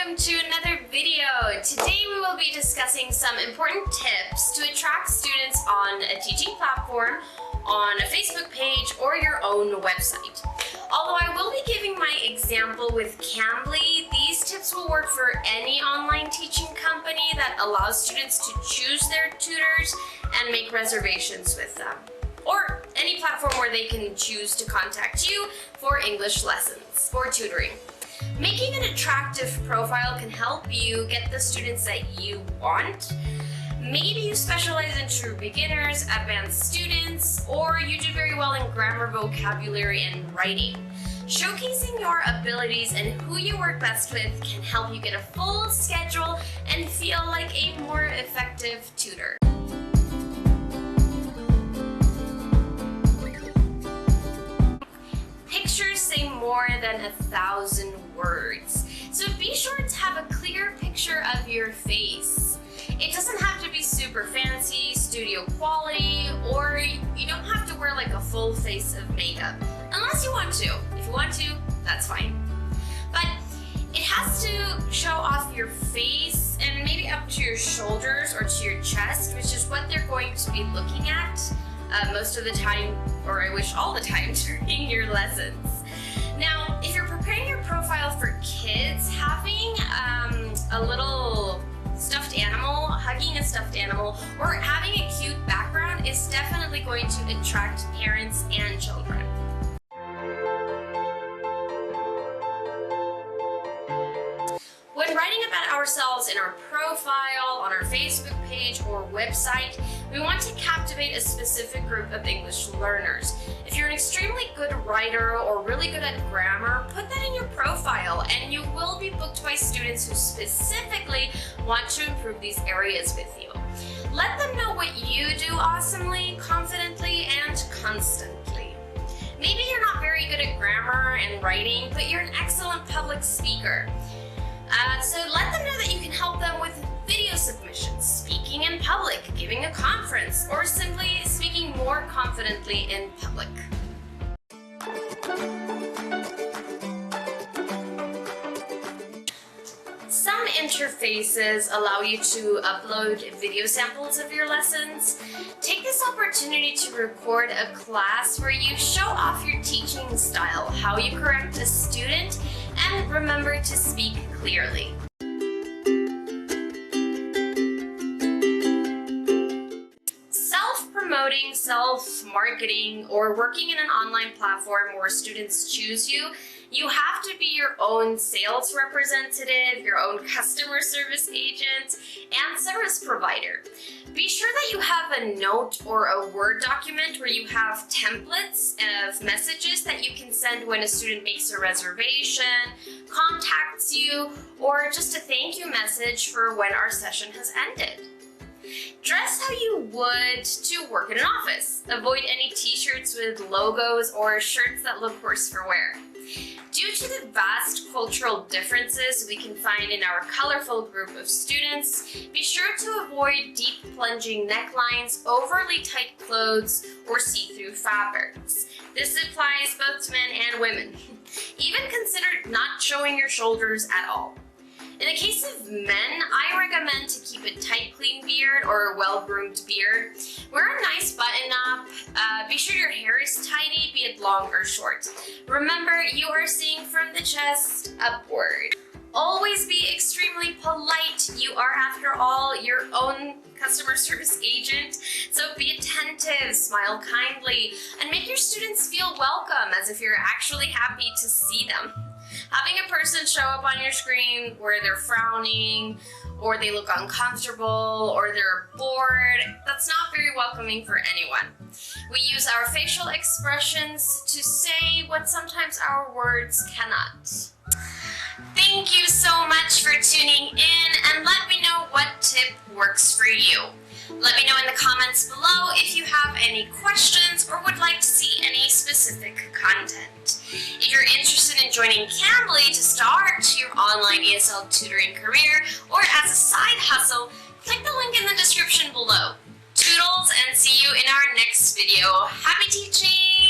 welcome to another video. Today we will be discussing some important tips to attract students on a teaching platform, on a Facebook page, or your own website. Although I will be giving my example with Cambly, these tips will work for any online teaching company that allows students to choose their tutors and make reservations with them, or any platform where they can choose to contact you for English lessons or tutoring. Making an attractive profile can help you get the students that you want. Maybe you specialize in true beginners, advanced students, or you do very well in grammar, vocabulary, and writing. Showcasing your abilities and who you work best with can help you get a full schedule and feel like a more effective tutor. Pictures say more than 1,000 words, so be sure to have a clear picture of your face. It doesn't have to be super fancy, studio quality, or you don't have to wear like a full face of makeup, unless you want to. If you want to, that's fine. But it has to show off your face and maybe up to your shoulders or to your chest, which is what they're going to be looking at most of the time, or I wish all the time, during your lessons. Now, if you're preparing your profile for kids, having a little stuffed animal, hugging a stuffed animal, or having a cute background is definitely going to attract parents and children. When writing about ourselves in our profile, on our Facebook page or website, we want to captivate a specific group of English learners. If you're an extremely good writer or really good at grammar, put that in your profile and you will be booked by students who specifically want to improve these areas with you. Let them know what you do awesomely, confidently, and constantly. Maybe you're not very good at grammar and writing, but you're an excellent public speaker. So let them know that you can help them with video submissions, speaking in public, giving a conference, or simply speaking more confidently in public. Some interfaces allow you to upload video samples of your lessons. Take this opportunity to record a class where you show off your teaching style, how you correct a student, and remember to speak clearly. Self-promoting, self-marketing, or working in an online platform where students choose you, you have to be your own sales representative, your own customer service agent, and service provider. Be sure that you have a note or a Word document where you have templates of messages that you can send when a student makes a reservation, contacts you, or just a thank you message for when our session has ended. Dress how you would to work in an office. Avoid any t-shirts with logos or shirts that look worse for wear. Due to the vast cultural differences we can find in our colorful group of students, be sure to avoid deep plunging necklines, overly tight clothes, or see-through fabrics. This applies both to men and women. Even consider not showing your shoulders at all. In the case of men, I recommend to keep a tight, clean beard or a well-groomed beard. Wear a nice button-up. Be sure your hair is tidy, be it long or short. Remember, you are seeing from the chest upward. Always be extremely polite. You are, after all, your own customer service agent, so be attentive, smile kindly, and make your students feel welcome as if you're actually happy to see them. Having a person show up on your screen where they're frowning, or they look uncomfortable, or they're bored, that's not very welcoming for anyone. We use our facial expressions to say what sometimes our words cannot. Thank you so much for tuning in, and let me know what tip works for you. Let me know in the comments below if you have any questions or would like to see any specific content. If you're interested in joining Cambly to start your online ESL tutoring career or as a side hustle, click the link in the description below. Toodles, and see you in our next video. Happy teaching!